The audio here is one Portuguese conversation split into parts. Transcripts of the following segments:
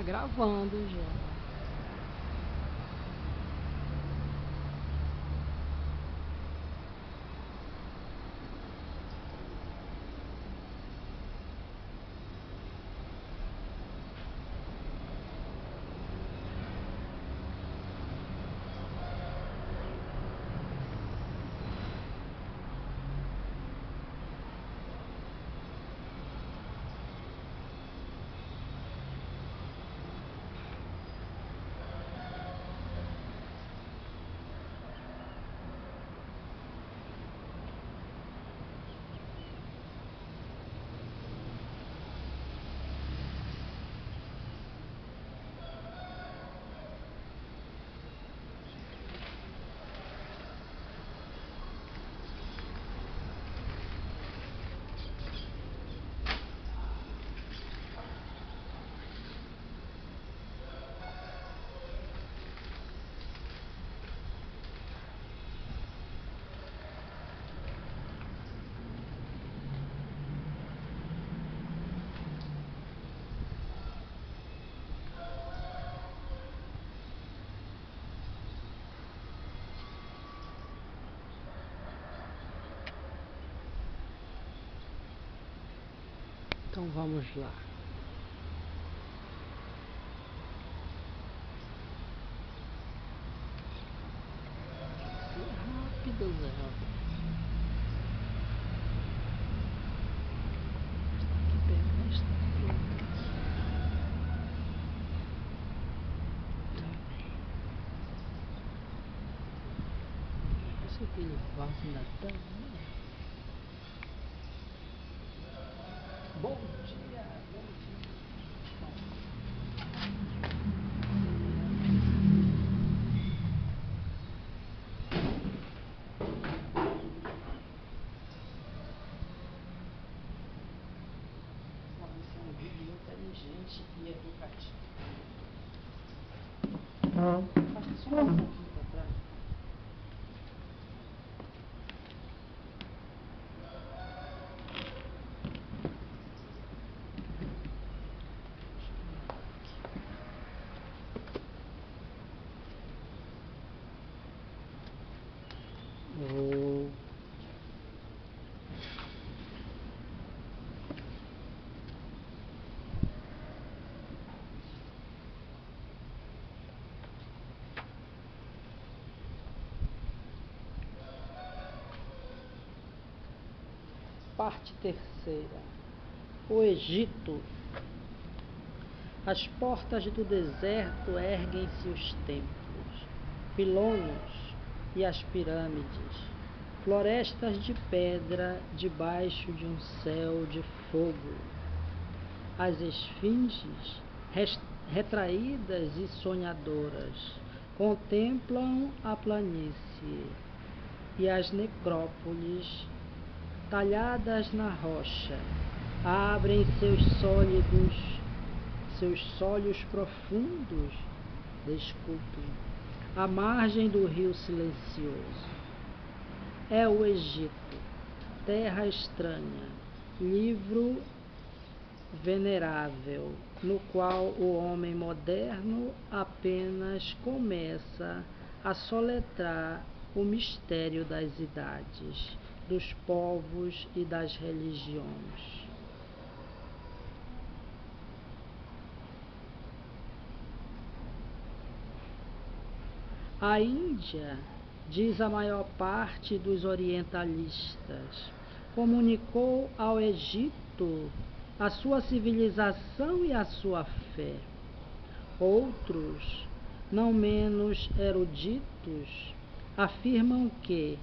gravando já. Então vamos lá. Rápido, Zé. Aqui perto desta fruta. Esse aquele vaso ainda tá, né? Bom dia, bom dia. Isso é um vídeo inteligente e educativo. Faz só um pouquinho para trás. Parte terceira. O Egito. Às portas do deserto erguem-se os templos, pilões e as pirâmides, florestas de pedra debaixo de um céu de fogo. As esfinges, retraídas e sonhadoras, contemplam a planície, e as necrópoles, talhadas na rocha, abrem seus sólios profundos, desculpem, à margem do rio silencioso. É o Egito, terra estranha, livro venerável, no qual o homem moderno apenas começa a soletrar o mistério das idades, dos povos e das religiões. A Índia, diz a maior parte dos orientalistas, comunicou ao Egito a sua civilização e a sua fé. Outros, não menos eruditos, afirmam que,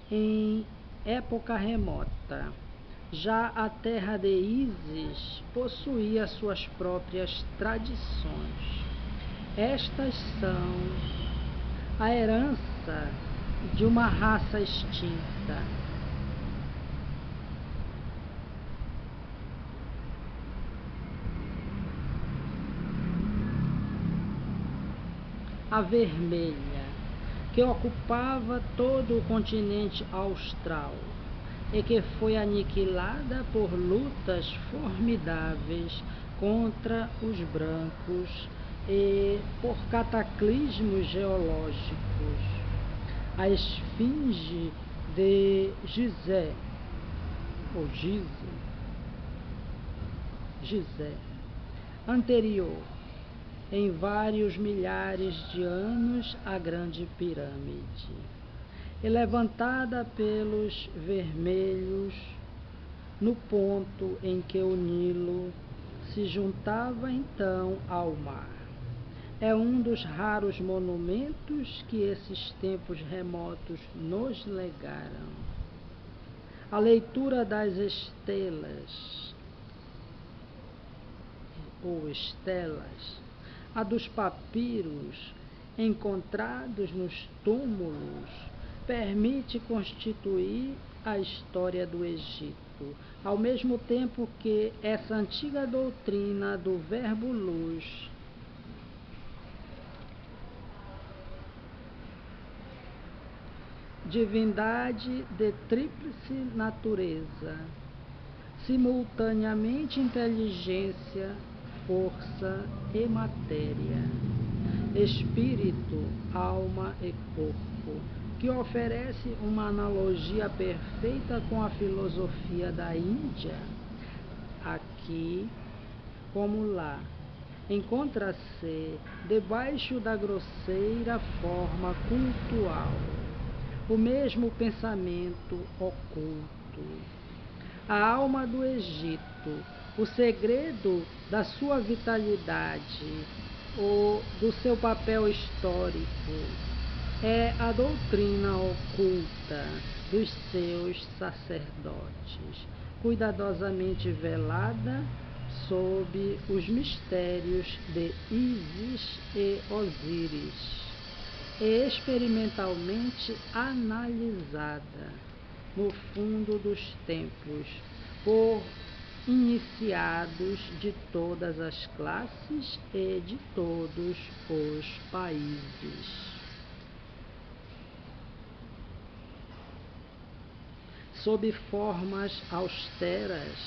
em época remota, já a terra de Ísis possuía suas próprias tradições. Estas são a herança de uma raça extinta. A vermelha, que ocupava todo o continente austral e que foi aniquilada por lutas formidáveis contra os brancos e por cataclismos geológicos. A esfinge de Gizé, ou Gizé, anterior, em vários milhares de anos, à Grande Pirâmide, e levantada pelos vermelhos no ponto em que o Nilo se juntava então ao mar. É um dos raros monumentos que esses tempos remotos nos legaram. A leitura das estelas, ou estelas, a dos papiros encontrados nos túmulos, permite constituir a história do Egito, ao mesmo tempo que essa antiga doutrina do verbo luz divindade de tríplice natureza, simultaneamente inteligência, força e matéria, espírito, alma e corpo, que oferece uma analogia perfeita com a filosofia da Índia. Aqui, como lá, encontra-se debaixo da grosseira forma cultual o mesmo pensamento oculto. A alma do Egito, o segredo da sua vitalidade ou do seu papel histórico, é a doutrina oculta dos seus sacerdotes, cuidadosamente velada sob os mistérios de Ísis e Osíris, e experimentalmente analisada no fundo dos templos por iniciados de todas as classes e de todos os países. Sob formas austeras,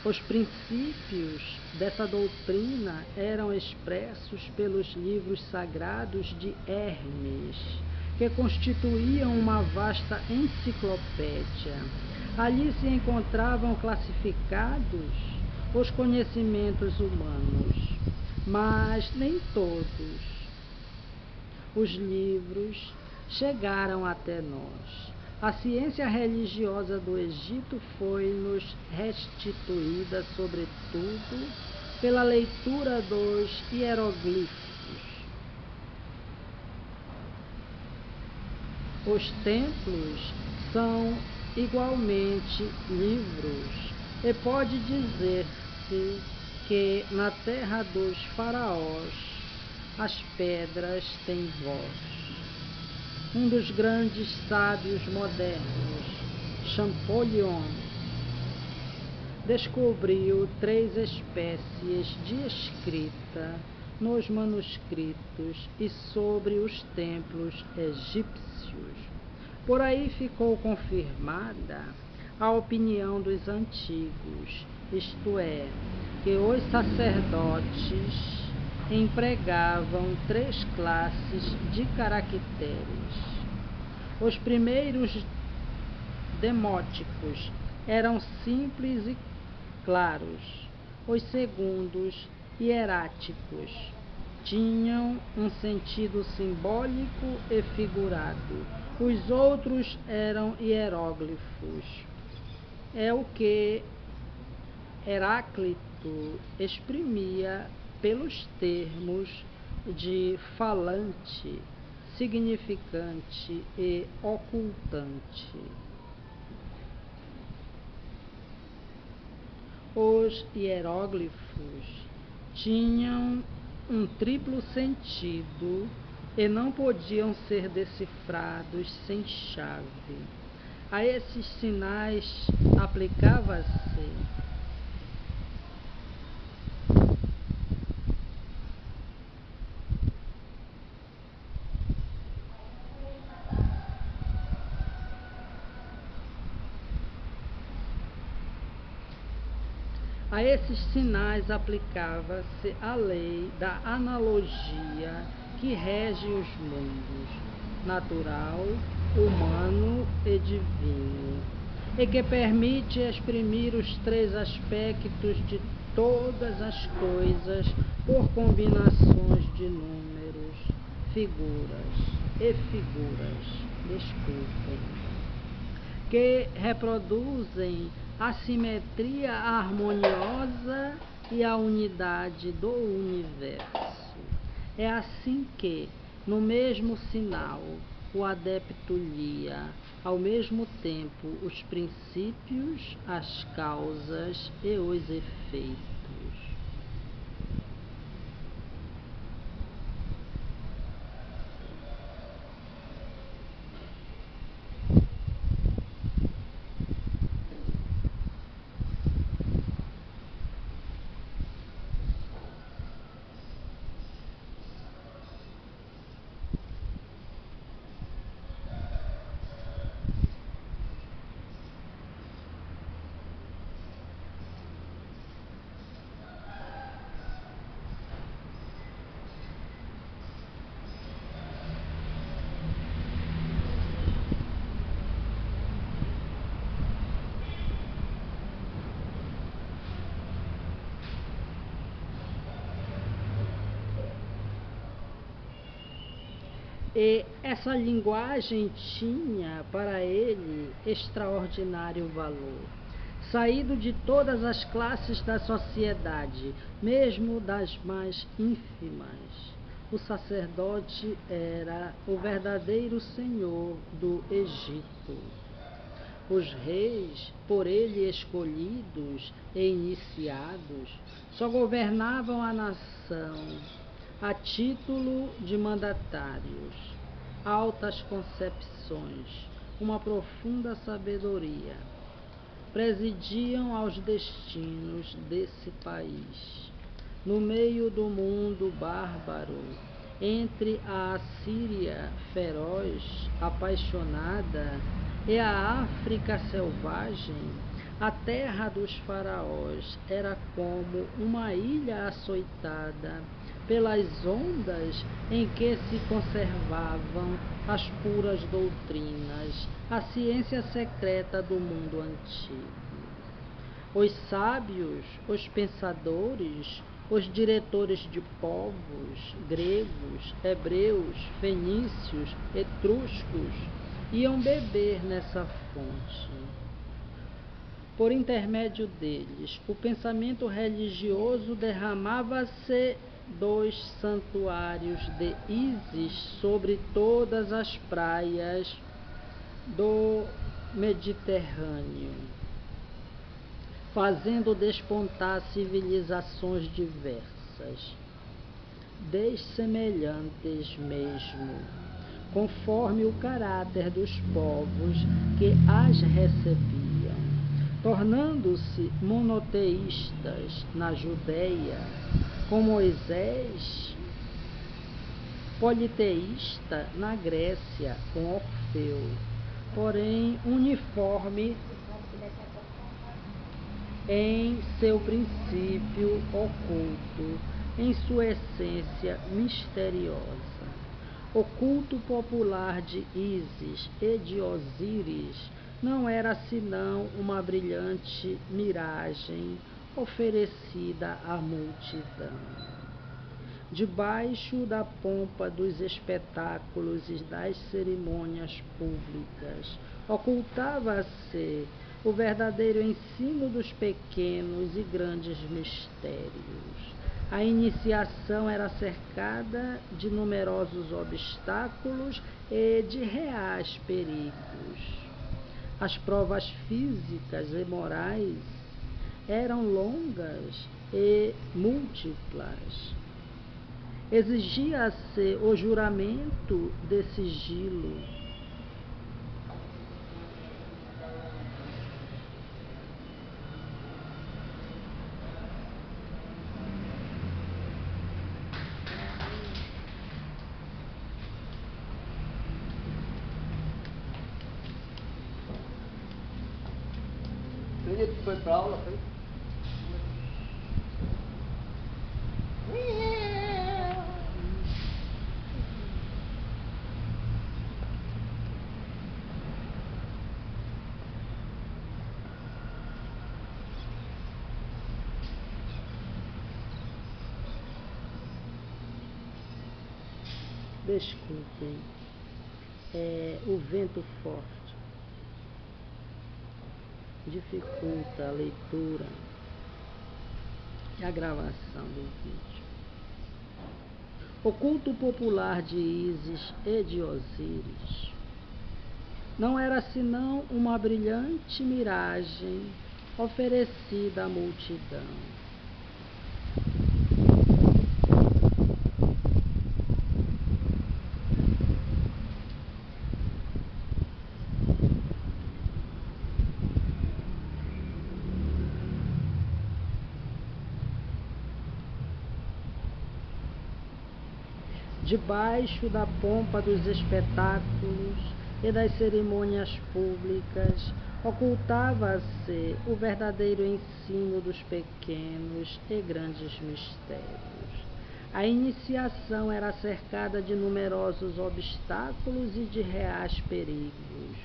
os princípios dessa doutrina eram expressos pelos livros sagrados de Hermes, que constituíam uma vasta enciclopédia. Ali se encontravam classificados os conhecimentos humanos, mas nem todos os livros chegaram até nós. A ciência religiosa do Egito foi-nos restituída, sobretudo, pela leitura dos hieroglifos. Os templos são igualmente livros, e pode dizer-se que na terra dos faraós as pedras têm voz. Um dos grandes sábios modernos, Champollion, descobriu 3 espécies de escrita nos manuscritos e sobre os templos egípcios. Por aí ficou confirmada a opinião dos antigos, isto é, que os sacerdotes empregavam 3 classes de caracteres. Os primeiros demóticos eram simples e claros. Os segundos, hieráticos, tinham um sentido simbólico e figurado. Os outros eram hieróglifos. É o que Heráclito exprimia pelos termos de falante, significante e ocultante. Os hieróglifos tinham um triplo sentido e não podiam ser decifrados sem chave. A esses sinais aplicava-se A esses sinais aplicava-se a lei da analogia que rege os mundos, natural, humano e divino, e que permite exprimir os três aspectos de todas as coisas por combinações de números, figuras, que reproduzem a simetria harmoniosa e a unidade do universo. É assim que, no mesmo sinal, o adepto lia, ao mesmo tempo, os princípios, as causas e os efeitos. E essa linguagem tinha para ele extraordinário valor. Saído de todas as classes da sociedade, mesmo das mais ínfimas, o sacerdote era o verdadeiro senhor do Egito. Os reis, por ele escolhidos e iniciados, só governavam a nação a título de mandatários, altas concepções, uma profunda sabedoria, presidiam aos destinos desse país. No meio do mundo bárbaro, entre a Assíria feroz, apaixonada, e a África selvagem, a terra dos faraós era como uma ilha açoitada pelas ondas em que se conservavam as puras doutrinas, a ciência secreta do mundo antigo. Os sábios, os pensadores, os diretores de povos, gregos, hebreus, fenícios, etruscos, iam beber nessa fonte. Por intermédio deles, o pensamento religioso derramava-se dos santuários de Ísis sobre todas as praias do Mediterrâneo, fazendo despontar civilizações diversas, dessemelhantes mesmo, conforme o caráter dos povos que as recebiam, tornando-se monoteístas na Judéia, com Moisés, politeísta na Grécia, com Orfeu, porém uniforme em seu princípio oculto, em sua essência misteriosa. O culto popular de Ísis e de Osíris não era senão uma brilhante miragem oferecida à multidão. Debaixo da pompa dos espetáculos e das cerimônias públicas, ocultava-se o verdadeiro ensino dos pequenos e grandes mistérios. A iniciação era cercada de numerosos obstáculos e de reais perigos. As provas físicas e morais eram longas e múltiplas. Exigia-se o juramento de sigilo. Foi pra aula, foi? Desculpem, o vento forte dificulta a leitura e a gravação do vídeo. O culto popular de Ísis e de Osíris não era senão uma brilhante miragem oferecida à multidão. Debaixo da pompa dos espetáculos e das cerimônias públicas, ocultava-se o verdadeiro ensino dos pequenos e grandes mistérios. A iniciação era cercada de numerosos obstáculos e de reais perigos.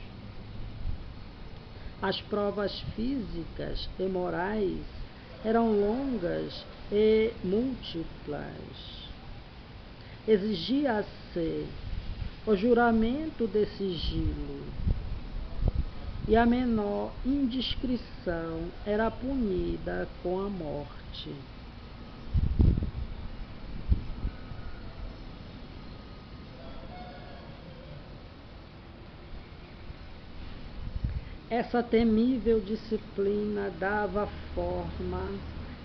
As provas físicas e morais eram longas e múltiplas. Exigia-se o juramento de sigilo, e a menor indiscrição era punida com a morte. Essa temível disciplina dava forma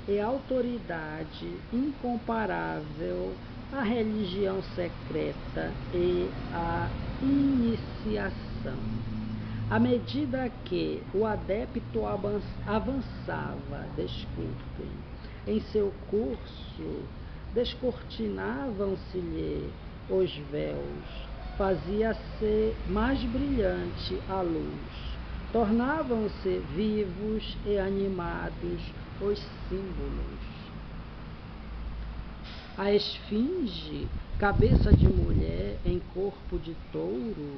e autoridade incomparável à religião secreta e à iniciação. À medida que o adepto avançava, em seu curso, descortinavam-se-lhe os véus, fazia-se mais brilhante a luz, tornavam-se vivos e animados os símbolos. A esfinge, cabeça de mulher em corpo de touro,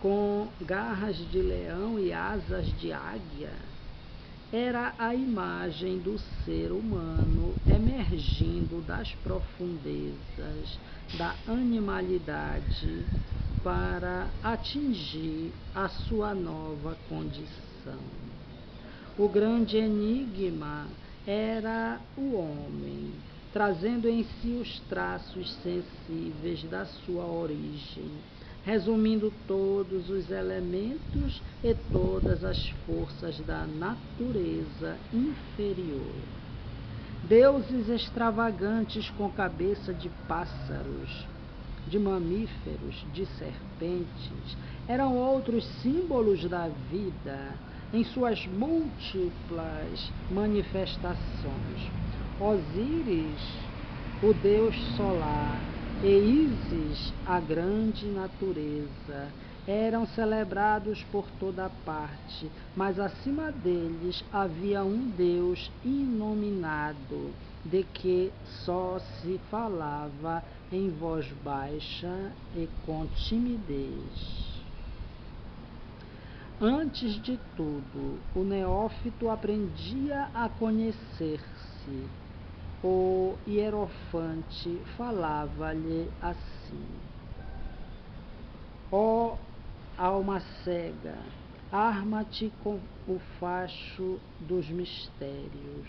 com garras de leão e asas de águia, era a imagem do ser humano emergindo das profundezas da animalidade para atingir a sua nova condição. O grande enigma era o homem, trazendo em si os traços sensíveis da sua origem, resumindo todos os elementos e todas as forças da natureza inferior. Deuses extravagantes com cabeça de pássaros, de mamíferos, de serpentes, eram outros símbolos da vida em suas múltiplas manifestações. Osíris, o deus solar, e Ísis, a grande natureza, eram celebrados por toda parte, mas acima deles havia um Deus inominado, de que só se falava em voz baixa e com timidez. Antes de tudo, o neófito aprendia a conhecer-se. O hierofante falava-lhe assim: ó alma cega, arma-te com o facho dos mistérios,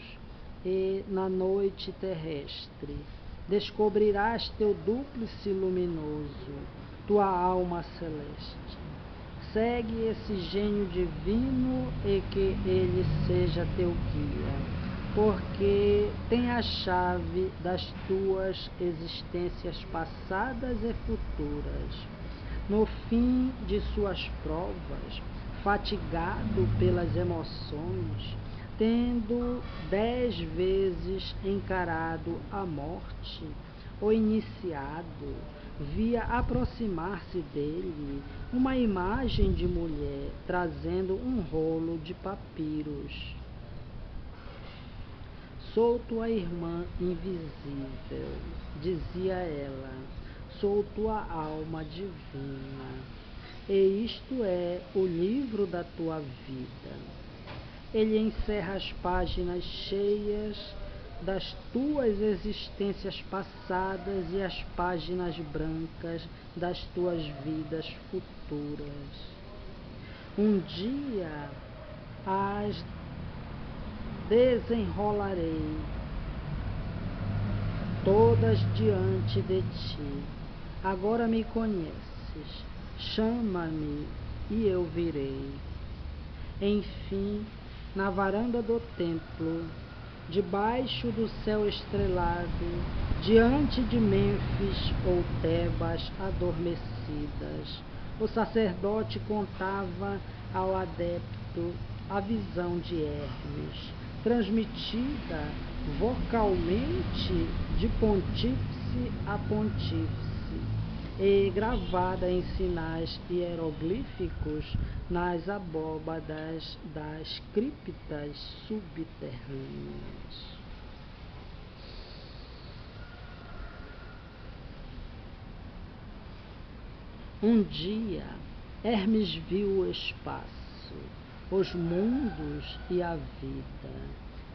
e na noite terrestre descobrirás teu dúplice luminoso, tua alma celeste. Segue esse gênio divino e que ele seja teu guia, porque tem a chave das tuas existências passadas e futuras. No fim de suas provas, fatigado pelas emoções, tendo 10 vezes encarado a morte, o iniciado via aproximar-se dele uma imagem de mulher trazendo um rolo de papiros. Sou tua irmã invisível, dizia ela, sou tua alma divina, e isto é o livro da tua vida. Ele encerra as páginas cheias das tuas existências passadas e as páginas brancas das tuas vidas futuras. Um dia as desenrolarei todas diante de ti. Agora me conheces, chama-me e eu virei. Enfim, na varanda do templo, debaixo do céu estrelado, diante de Mênfis ou Tebas adormecidas, o sacerdote contava ao adepto a visão de Hermes, transmitida vocalmente de pontífice a pontífice e gravada em sinais hieroglíficos nas abóbadas das criptas subterrâneas. Um dia, Hermes viu o espaço, os mundos e a vida,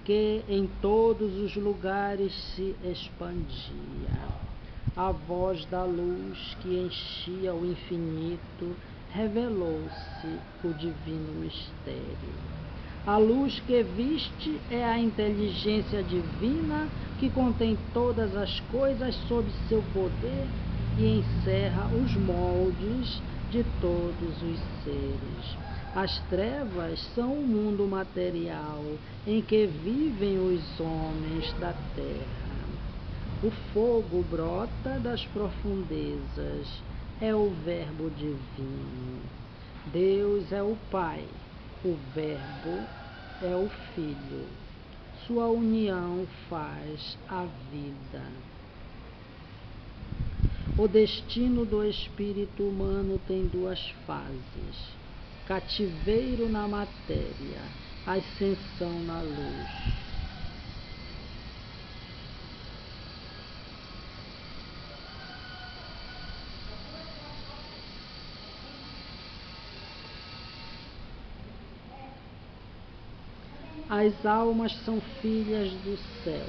que em todos os lugares se expandia. A voz da luz que enchia o infinito revelou-se o divino mistério. A luz que viste é a inteligência divina que contém todas as coisas sob seu poder e encerra os moldes de todos os seres. As trevas são o mundo material em que vivem os homens da terra. O fogo brota das profundezas, é o Verbo divino. Deus é o Pai, o Verbo é o Filho. Sua união faz a vida. O destino do espírito humano tem duas fases: cativeiro na matéria, ascensão na luz. As almas são filhas do céu,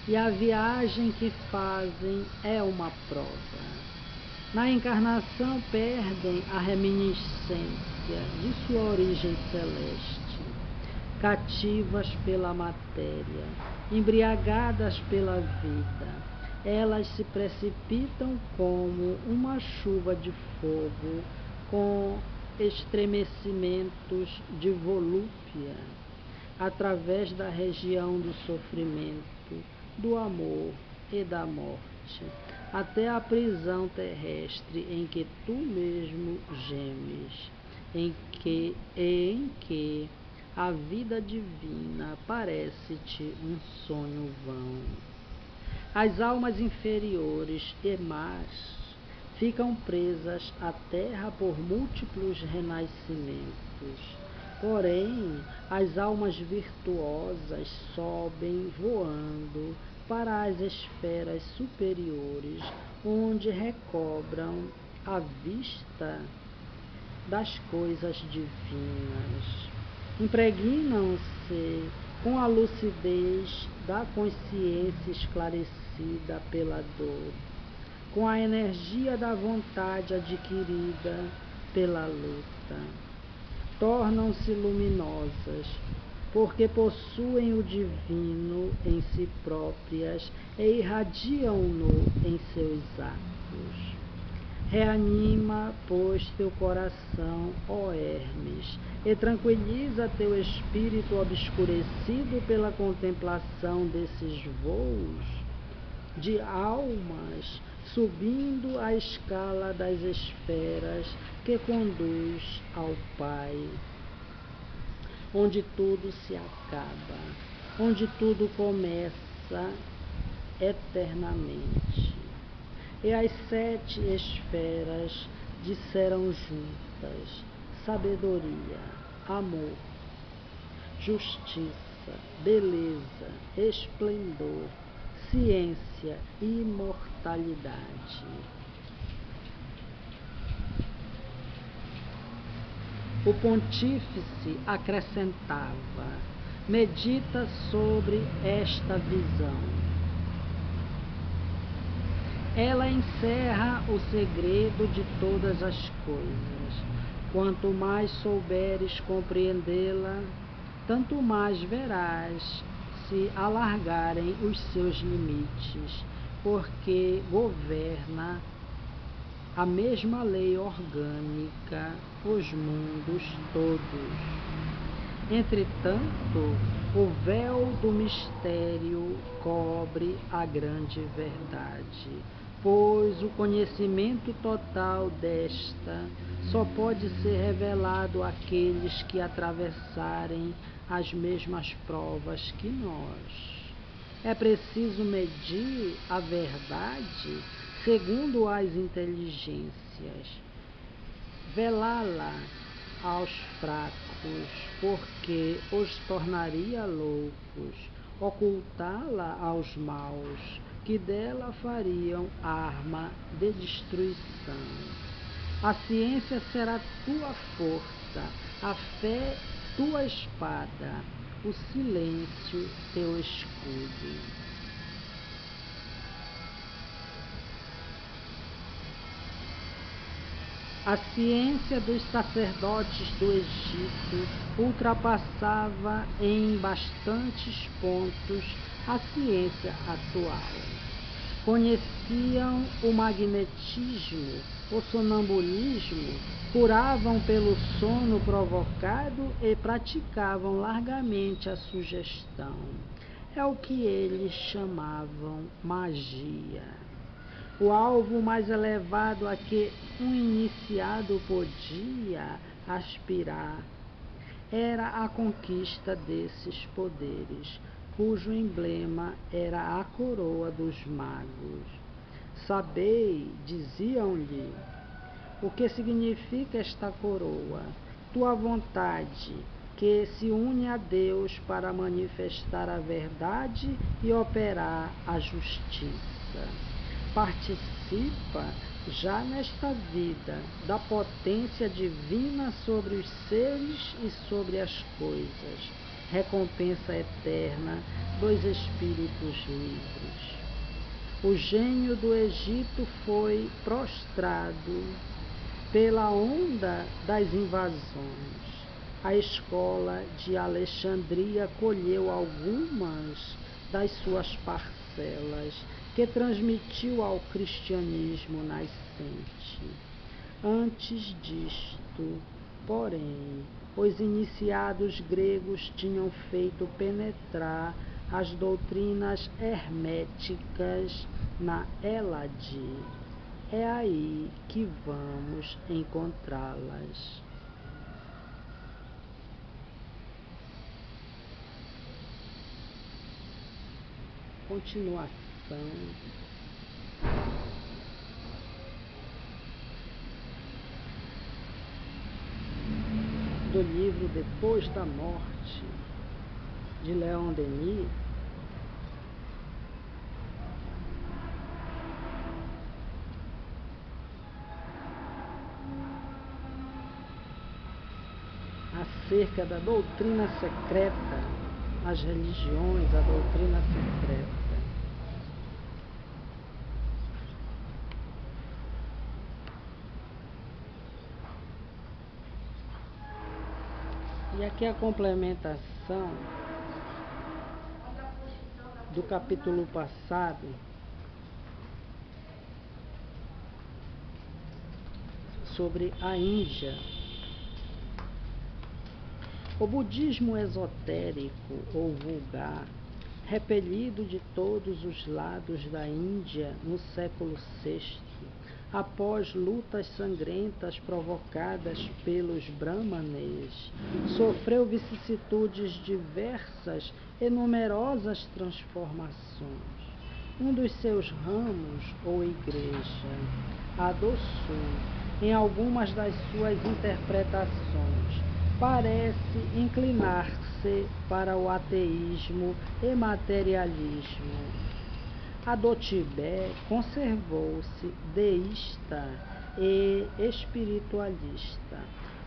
e a viagem que fazem é uma prova. Na encarnação perdem a reminiscência de sua origem celeste, cativas pela matéria, embriagadas pela vida. Elas se precipitam como uma chuva de fogo, com estremecimentos de volúpia, através da região do sofrimento, do amor e da morte, até a prisão terrestre em que tu mesmo gemes, em que a vida divina parece-te um sonho vão. As almas inferiores e más ficam presas à terra por múltiplos renascimentos. Porém, as almas virtuosas sobem voando para as esferas superiores, onde recobram a vista das coisas divinas. Impregnam-se com a lucidez da consciência esclarecida pela dor, com a energia da vontade adquirida pela luta. Tornam-se luminosas, porque possuem o divino em si próprias e irradiam-no em seus atos. Reanima, pois, teu coração, ó Hermes, e tranquiliza teu espírito obscurecido pela contemplação desses voos de almas subindo a escala das esferas que conduz ao Pai, onde tudo se acaba, onde tudo começa eternamente. E as 7 esferas disseram juntas: sabedoria, amor, justiça, beleza, esplendor, ciência e imortalidade. O pontífice acrescentava: medita sobre esta visão. Ela encerra o segredo de todas as coisas. Quanto mais souberes compreendê-la, tanto mais verás se alargarem os seus limites, porque governa a mesma lei orgânica os mundos todos. Entretanto, o véu do mistério cobre a grande verdade, pois o conhecimento total desta só pode ser revelado àqueles que atravessarem as mesmas provas que nós. É preciso medir a verdade segundo as inteligências, velá-la aos fracos, porque os tornaria loucos, ocultá-la aos maus, que dela fariam arma de destruição. A ciência será tua força, a fé tua espada, o silêncio teu escudo. A ciência dos sacerdotes do Egito ultrapassava em bastantes pontos a ciência atual. Conheciam o magnetismo, o sonambulismo, curavam pelo sono provocado e praticavam largamente a sugestão. É o que eles chamavam magia. O alvo mais elevado a que um iniciado podia aspirar era a conquista desses poderes, cujo emblema era a coroa dos magos. Sabei, diziam-lhe, o que significa esta coroa, tua vontade, que se une a Deus para manifestar a verdade e operar a justiça. Participa já nesta vida da potência divina sobre os seres e sobre as coisas, recompensa eterna dos espíritos livres. O gênio do Egito foi prostrado pela onda das invasões. A escola de Alexandria colheu algumas das suas parcelas, que transmitiu ao cristianismo nascente. Antes disto, porém, os iniciados gregos tinham feito penetrar as doutrinas herméticas na Hélade. É aí que vamos encontrá-las. Continuação do livro Depois da Morte, de Leon Denis, acerca da doutrina secreta, as religiões, a doutrina secreta. E aqui a complementação do capítulo passado, sobre a Índia. O budismo esotérico ou vulgar, repelido de todos os lados da Índia no século VI, após lutas sangrentas provocadas pelos brahmanes, sofreu vicissitudes diversas e numerosas transformações. Um dos seus ramos, ou igreja, a do Sul, em algumas das suas interpretações, parece inclinar-se para o ateísmo e materialismo. A do Tibete conservou-se deísta e espiritualista.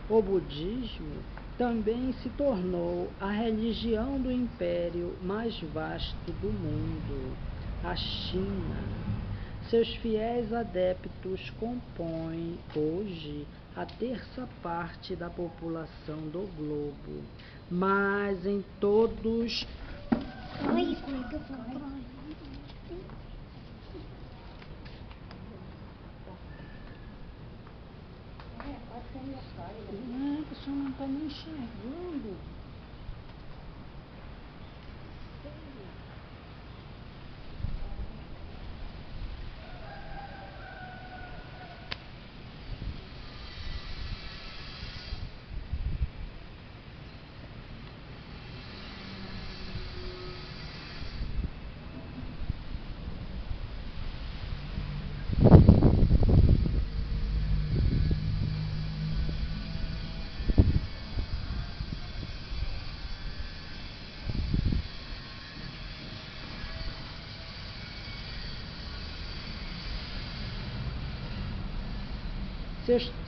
O budismo também se tornou a religião do império mais vasto do mundo, a China. Seus fiéis adeptos compõem hoje a terça parte da população do globo, mas em todos a pessoa não está nem enxergando.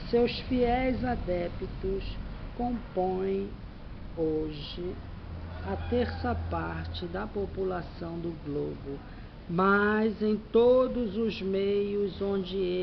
Seus fiéis adeptos compõem hoje a terça parte da população do globo, mas em todos os meios onde ele